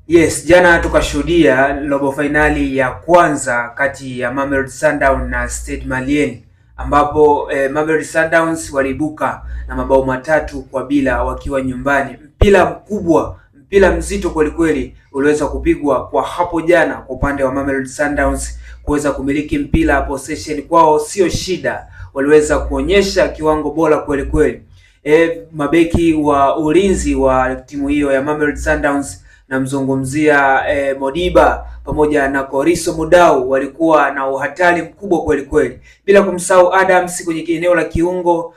Yes, jana tukashuhudia robo fainali ya kwanza kati ya Mamelodi Sundowns na Stade Malien ambapo Mamelodi Sundowns waliibuka na mabao 3-0 wakiwa nyumbani. Mpira mkubwa, mpira mzito kweli kweli uliweza kupigwa kwa hapo jana kwa upande wa Mamelodi Sundowns kuweza kumiliki mpira, possession kwao sio shida, waliweza kuonyesha kiwango bora kweli kweli. Mabeki wa ulinzi wa timu hiyo ya Mamelodi Sundowns namzungumzia Modiba pamoja na Koriso Mudau walikuwa na uhatari mkubwa kweli kweli, bila kumsahau Adams kwenye eneo la kiungo,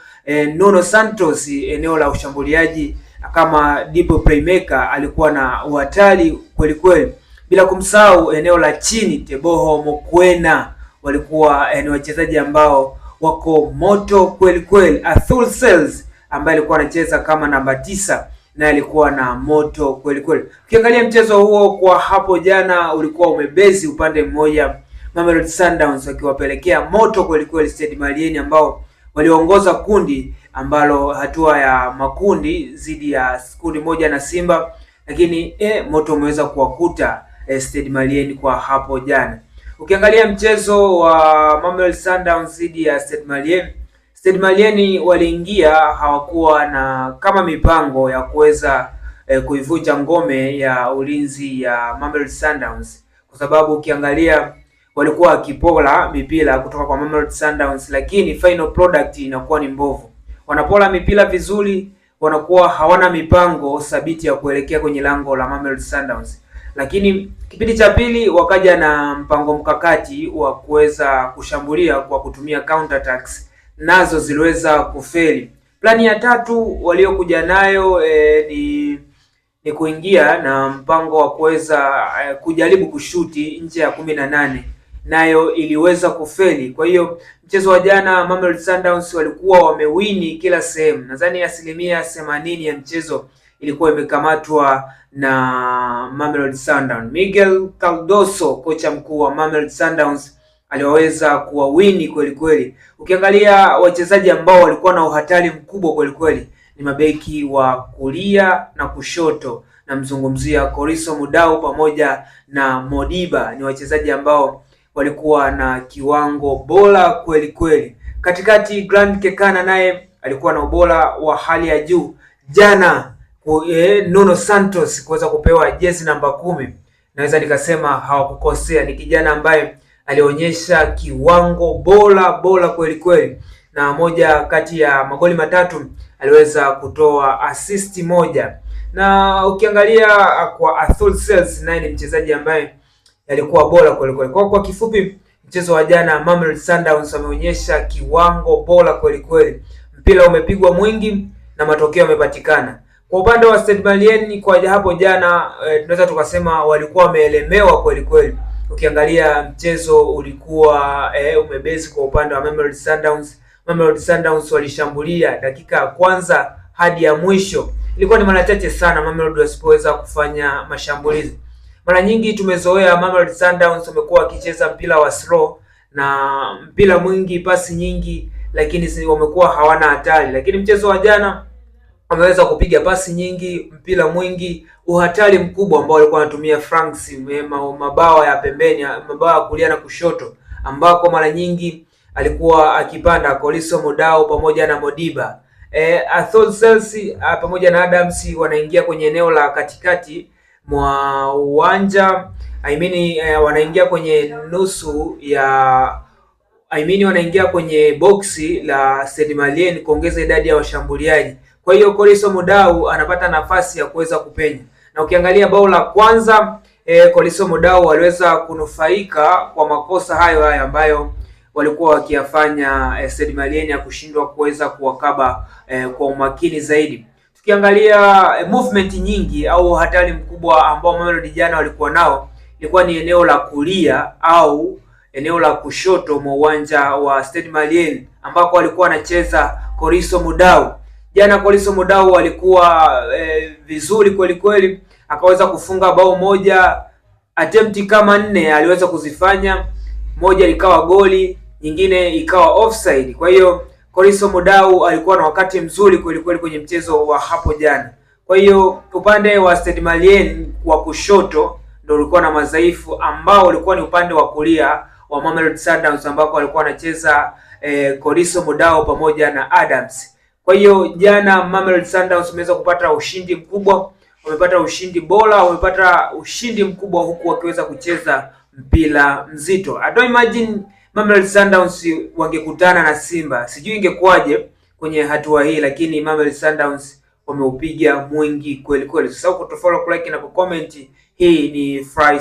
Nuno Santos eneo la ushambuliaji kama deep playmaker alikuwa na uhatari kweli kweli, bila kumsahau eneo la chini Teboho Mokoena walikuwa ni wachezaji ambao wako moto kweli kweli. Arthur Sels ambaye alikuwa anacheza kama namba 9 na alikuwa na moto kweli kweli. Ukiangalia mchezo huo kwa hapo jana ulikuwa umebezi upande mmoja, Mamelodi Sundowns wakiwapelekea moto kweli kweli Stade Malien ambao waliongoza kundi ambalo hatua ya makundi zidi ya kundi moja na Simba, lakini moto umeweza kuwakuta Stade Malien kwa hapo jana. Ukiangalia mchezo wa Mamelodi Sundowns zidi ya Stade Malien waliingia hawakuwa na kama mipango ya kuweza kuivunja ngome ya ulinzi ya Mamelodi Sundowns, kwa sababu ukiangalia walikuwa wakipola mipira kutoka kwa Mamelodi Sundowns, lakini final product inakuwa ni mbovu. Wanapola mipira vizuri, wanakuwa hawana mipango thabiti ya kuelekea kwenye lango la Mamelodi Sundowns. Lakini kipindi cha pili wakaja na mpango mkakati wa kuweza kushambulia kwa kutumia counter attacks, nazo ziliweza kufeli. Plani ya tatu waliokuja nayo ni kuingia na mpango wa kuweza kujaribu kushuti nje ya 18, nayo iliweza kufeli. Kwa hiyo mchezo wa jana Mamelodi Sundowns walikuwa wamewini kila sehemu. Nadhani 80% ya mchezo ilikuwa imekamatwa na Mamelodi Sundowns. Miguel Cardoso, kocha mkuu wa Mamelodi Sundowns, aliweza kuwawini kweli kweli. Ukiangalia wachezaji ambao walikuwa na uhatari mkubwa kweli kweli ni mabeki wa kulia na kushoto, namzungumzia Koriso Mudau pamoja na Modiba. Ni wachezaji ambao walikuwa na kiwango bora kweli kweli. Katikati Grand Kekana naye alikuwa na ubora wa hali ya juu. Jana Nuno Santos kuweza kupewa jezi namba 10, naweza nikasema hawakukosea. Ni kijana ambaye alionyesha kiwango bora kweli kweli, na moja kati ya magoli 3 aliweza kutoa assist 1. Na ukiangalia kwa Arthur Sels, naye ni mchezaji ambaye alikuwa bora kweli kweli. Kwa kifupi, mchezo wa jana Mamelodi Sundowns wameonyesha kiwango bora kweli kweli. Mpira umepigwa mwingi na matokeo yamepatikana. Kwa upande wa Stade Malien kwa hapo jana tunaweza tukasema walikuwa wameelemewa kweli kweli. Ukiangalia mchezo ulikuwa umebezi kwa upande wa Mamelodi Sundowns. Mamelodi Sundowns walishambulia dakika ya kwanza hadi ya mwisho. Ilikuwa ni mara chache sana Mamelodi wasipoweza kufanya mashambulizi. Mara nyingi tumezoea Mamelodi Sundowns wamekuwa wakicheza mpira wa slow na mpira mwingi, pasi nyingi, lakini wamekuwa hawana hatari. Lakini mchezo wa jana wameweza kupiga pasi nyingi, mpira mwingi, uhatari mkubwa ambao walikuwa wanatumia Franks, mabawa ya pembeni, mabawa ya kulia na kushoto, ambako mara nyingi alikuwa akipanda Koriso Mudau pamoja na Modiba. Arthur Sels pamoja na Adams wanaingia kwenye eneo la katikati mwa uwanja. Wanaingia kwenye nusu ya wanaingia kwenye boksi la Stade Malien kuongeza idadi ya washambuliaji. Kwa hiyo Koriso Mudau anapata nafasi ya kuweza kupenya. Na ukiangalia bao la kwanza Koriso Mudau waliweza kunufaika kwa makosa hayo ambayo walikuwa wakiyafanya Stade Malien ya kushindwa kuweza kuwakaba kwa umakini zaidi. Tukiangalia movement nyingi au hatari mkubwa ambao Mamelodi jana walikuwa nao, ilikuwa ni eneo la kulia au eneo la kushoto mwa uwanja wa Stade Malien ambako walikuwa wanacheza Koriso Mudau. Jana Koriso Mudau alikuwa vizuri kweli kweli, akaweza kufunga bao moja, attempt kama 4 aliweza kuzifanya, moja likawa goli, nyingine ikawa offside. Kwa hiyo Koriso Mudau alikuwa na wakati mzuri kweli kweli kwenye mchezo wa hapo jana. Kwa hiyo upande wa Stade Malien wa kushoto ndio ulikuwa na madhaifu, ambao ulikuwa ni upande wa kulia wa Mamelodi Sundowns ambako walikuwa wanacheza Koriso Mudau pamoja na Adams. Kwa hiyo jana Mamelodi Sundowns wameweza kupata ushindi mkubwa, wamepata ushindi bora, wamepata ushindi mkubwa huku wakiweza kucheza mpira mzito. I don't imagine Mamelodi Sundowns wangekutana na Simba, sijui ingekuwaje kwenye hatua hii, lakini Mamelodi Sundowns wameupiga mwingi kweli kweli. Sasa kutofollow, like na kucomment. Hii ni Fry